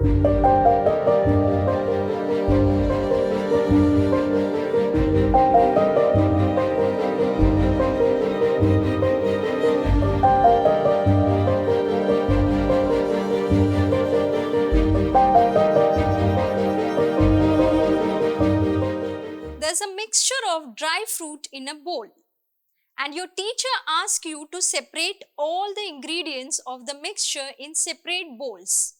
There's a mixture of dry fruit in a bowl, and your teacher asks you to separate all the ingredients of the mixture in separate bowls.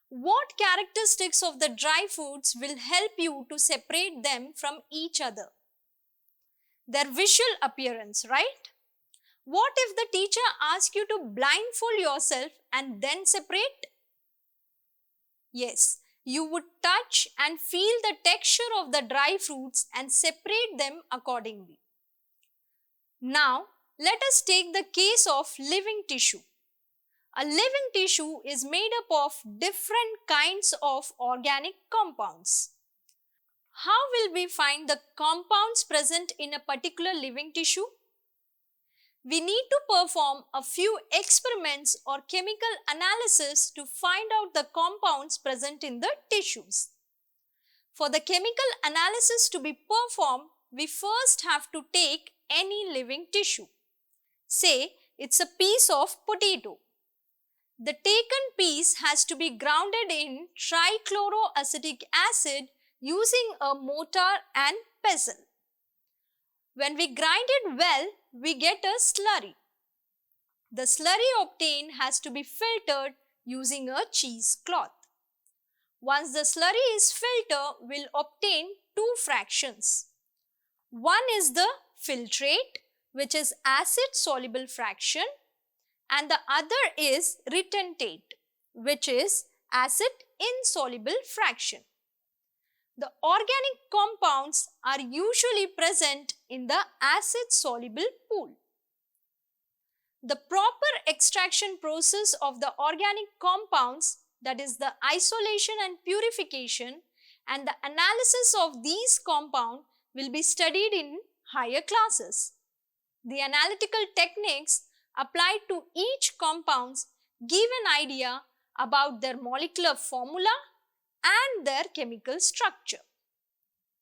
What characteristics of the dry fruits will help you to separate them from each other? Their visual appearance, right? What if the teacher asks you to blindfold yourself and then separate? Yes, you would touch and feel the texture of the dry fruits and separate them accordingly. Now, let us take the case of living tissue. A living tissue is made up of different kinds of organic compounds. How will we find the compounds present in a particular living tissue? We need to perform a few experiments or chemical analysis to find out the compounds present in the tissues. For the chemical analysis to be performed, we first have to take any living tissue. Say it's a piece of potato. The taken piece has to be grounded in trichloroacetic acid using a mortar and pestle. When we grind it well, we get a slurry. The slurry obtained has to be filtered using a cheesecloth. Once the slurry is filtered, we'll obtain two fractions. One is the filtrate, which is acid soluble fraction, and the other is retentate, which is acid insoluble fraction. The organic compounds are usually present in the acid soluble pool. The proper extraction process of the organic compounds, that is the isolation and purification, and the analysis of these compounds will be studied in higher classes. The analytical techniques applied to each compounds give an idea about their molecular formula and their chemical structure.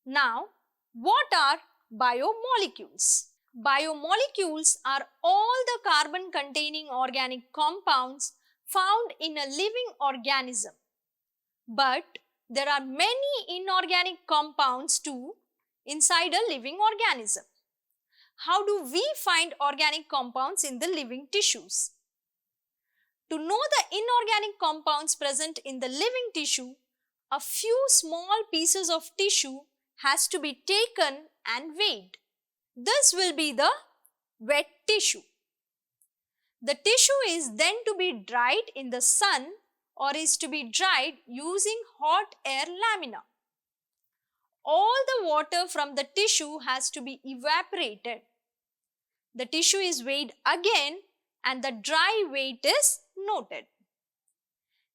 Now, what are biomolecules? Biomolecules are all the carbon containing organic compounds found in a living organism. But there are many inorganic compounds too inside a living organism. How do we find organic compounds in the living tissues? To know the inorganic compounds present in the living tissue, a few small pieces of tissue has to be taken and weighed. This will be the wet tissue. The tissue is then to be dried in the sun or is to be dried using hot air lamina. All the water from the tissue has to be evaporated. The tissue is weighed again and the dry weight is noted.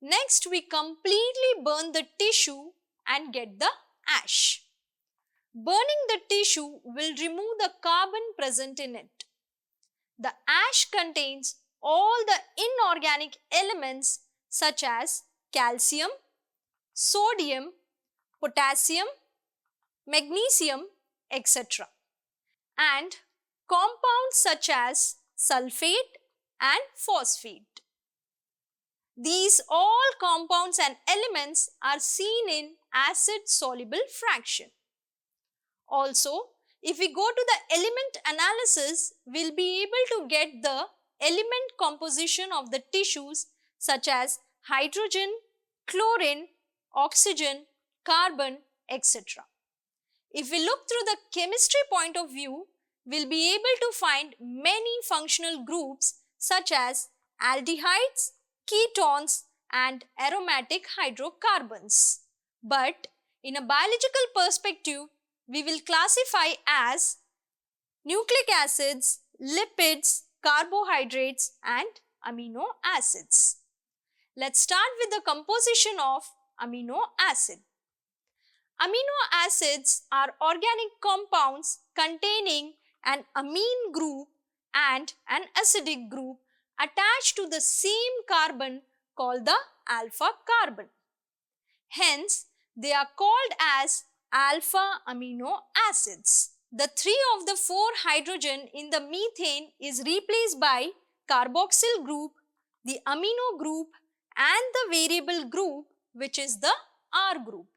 Next, we completely burn the tissue and get the ash. Burning the tissue will remove the carbon present in it. The ash contains all the inorganic elements such as calcium, sodium, potassium, magnesium, etc. and compounds such as sulfate and phosphate. These all compounds and elements are seen in acid soluble fraction. Also, if we go to the element analysis, we'll be able to get the element composition of the tissues such as hydrogen, chlorine, oxygen, carbon, etc. If we look through the chemistry point of view, we'll be able to find many functional groups such as aldehydes, ketones and aromatic hydrocarbons. But in a biological perspective, we will classify as nucleic acids, lipids, carbohydrates and amino acids. Let's start with the composition of amino acid. Amino acids are organic compounds containing an amine group and an acidic group attached to the same carbon called the alpha carbon. Hence, they are called as alpha amino acids. The 3 of the 4 hydrogen in the methane is replaced by carboxyl group, the amino group and the variable group, which is the R group.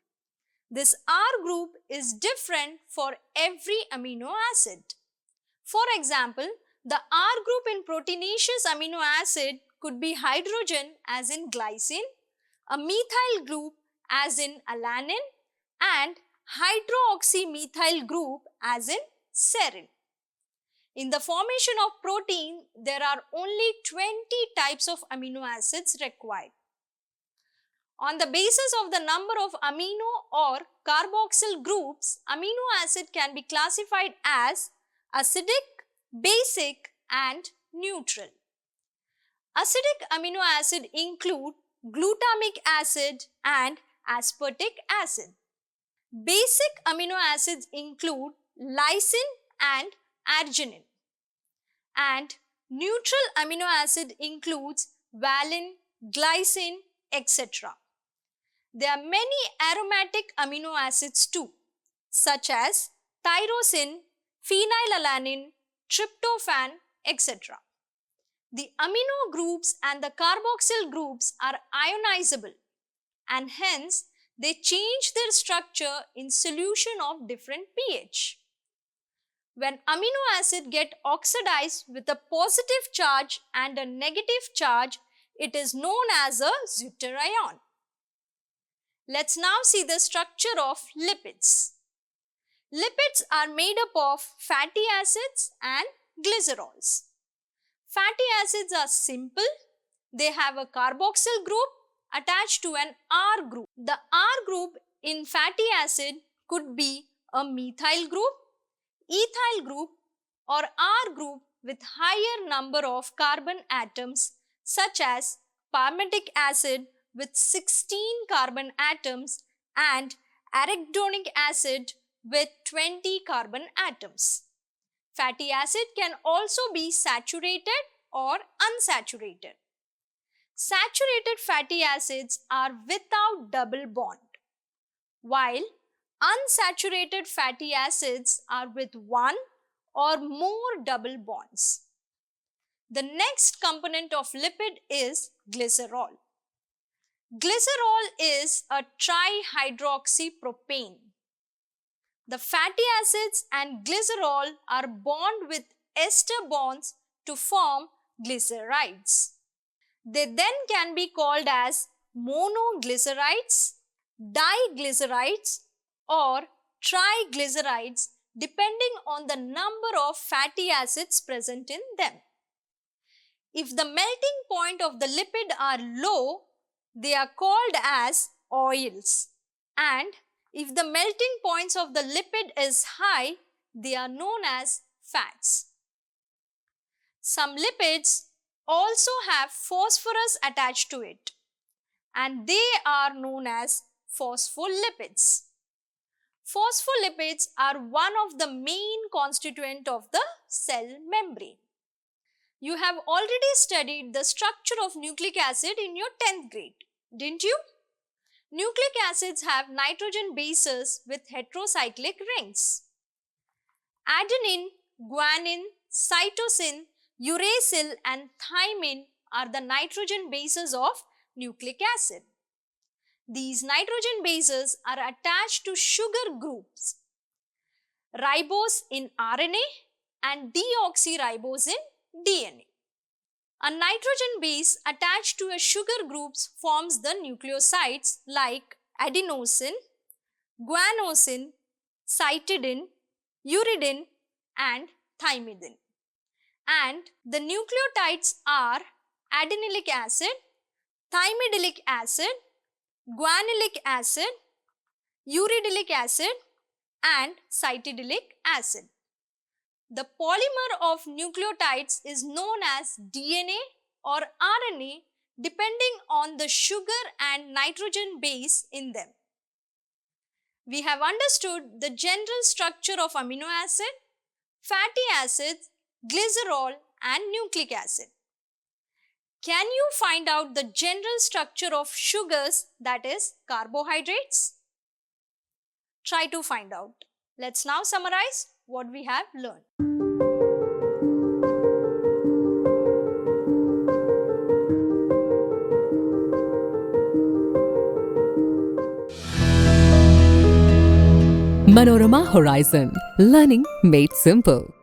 This R group is different for every amino acid. For example, the R group in proteinaceous amino acid could be hydrogen as in glycine, a methyl group as in alanine and hydroxymethyl group as in serine. In the formation of protein, there are only 20 types of amino acids required. On the basis of the number of amino or carboxyl groups, amino acid can be classified as acidic, basic and neutral. Acidic amino acid include glutamic acid and aspartic acid. Basic amino acids include lysine and arginine. And neutral amino acid includes valine, glycine, etc. There are many aromatic amino acids too, such as tyrosine, phenylalanine, tryptophan, etc. The amino groups and the carboxyl groups are ionizable and hence they change their structure in solution of different pH. When amino acid get oxidized with a positive charge and a negative charge, it is known as a deuterion. Let's now see the structure of lipids. Lipids are made up of fatty acids and glycerols. Fatty acids are simple. They have a carboxyl group attached to an R group. The R group in fatty acid could be a methyl group, ethyl group or R group with higher number of carbon atoms such as palmitic acid with 16 carbon atoms and arachidonic acid with 20 carbon atoms. Fatty acid can also be saturated or unsaturated. Saturated fatty acids are without double bond, while unsaturated fatty acids are with one or more double bonds. The next component of lipid is glycerol. Glycerol is a trihydroxypropane. The fatty acids and glycerol are bound with ester bonds to form glycerides. They then can be called as monoglycerides, diglycerides or triglycerides depending on the number of fatty acids present in them. If the melting point of the lipid are low, they are called as oils, and if the melting points of the lipid is high, they are known as fats. Some lipids also have phosphorus attached to it, and they are known as phospholipids. Phospholipids are one of the main constituent of the cell membrane. You have already studied the structure of nucleic acid in your 10th grade, didn't you? Nucleic acids have nitrogen bases with heterocyclic rings. Adenine, guanine, cytosine, uracil and thymine are the nitrogen bases of nucleic acid. These nitrogen bases are attached to sugar groups, ribose in RNA and deoxyribose in DNA. A nitrogen base attached to a sugar groups forms the nucleosides like adenosine, guanosine, cytidine, uridine and thymidine. And the nucleotides are adenylate acid, thymidylate acid, guanylic acid, uridylic acid and cytidylate acid. The polymer of nucleotides is known as DNA or RNA depending on the sugar and nitrogen base in them. We have understood the general structure of amino acid, fatty acids, glycerol and nucleic acid. Can you find out the general structure of sugars, that is carbohydrates? Try to find out. Let's now summarize what we have learned. Manorama Horizon. Learning made simple.